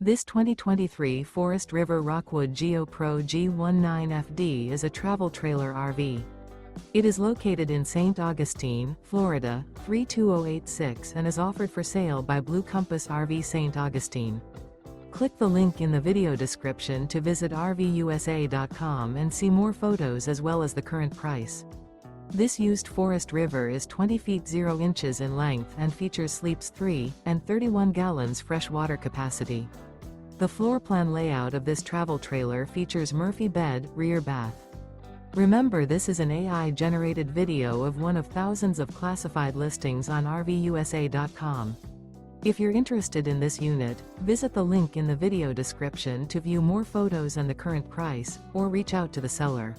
This 2023 Forest River Rockwood Geo Pro G19FD is a travel trailer RV. It is located in St. Augustine, Florida, 32086 and is offered for sale by Blue Compass RV St. Augustine. Click the link in the video description to visit RVUSA.com and see more photos as well as the current price. This used Forest River is 20 feet 0 inches in length and features sleeps 3 and 31 gallons fresh water capacity. The floor plan layout of this travel trailer features Murphy bed, rear bath. Remember, this is an AI-generated video of one of thousands of classified listings on RVUSA.com. If you're interested in this unit, visit the link in the video description to view more photos and the current price, or reach out to the seller.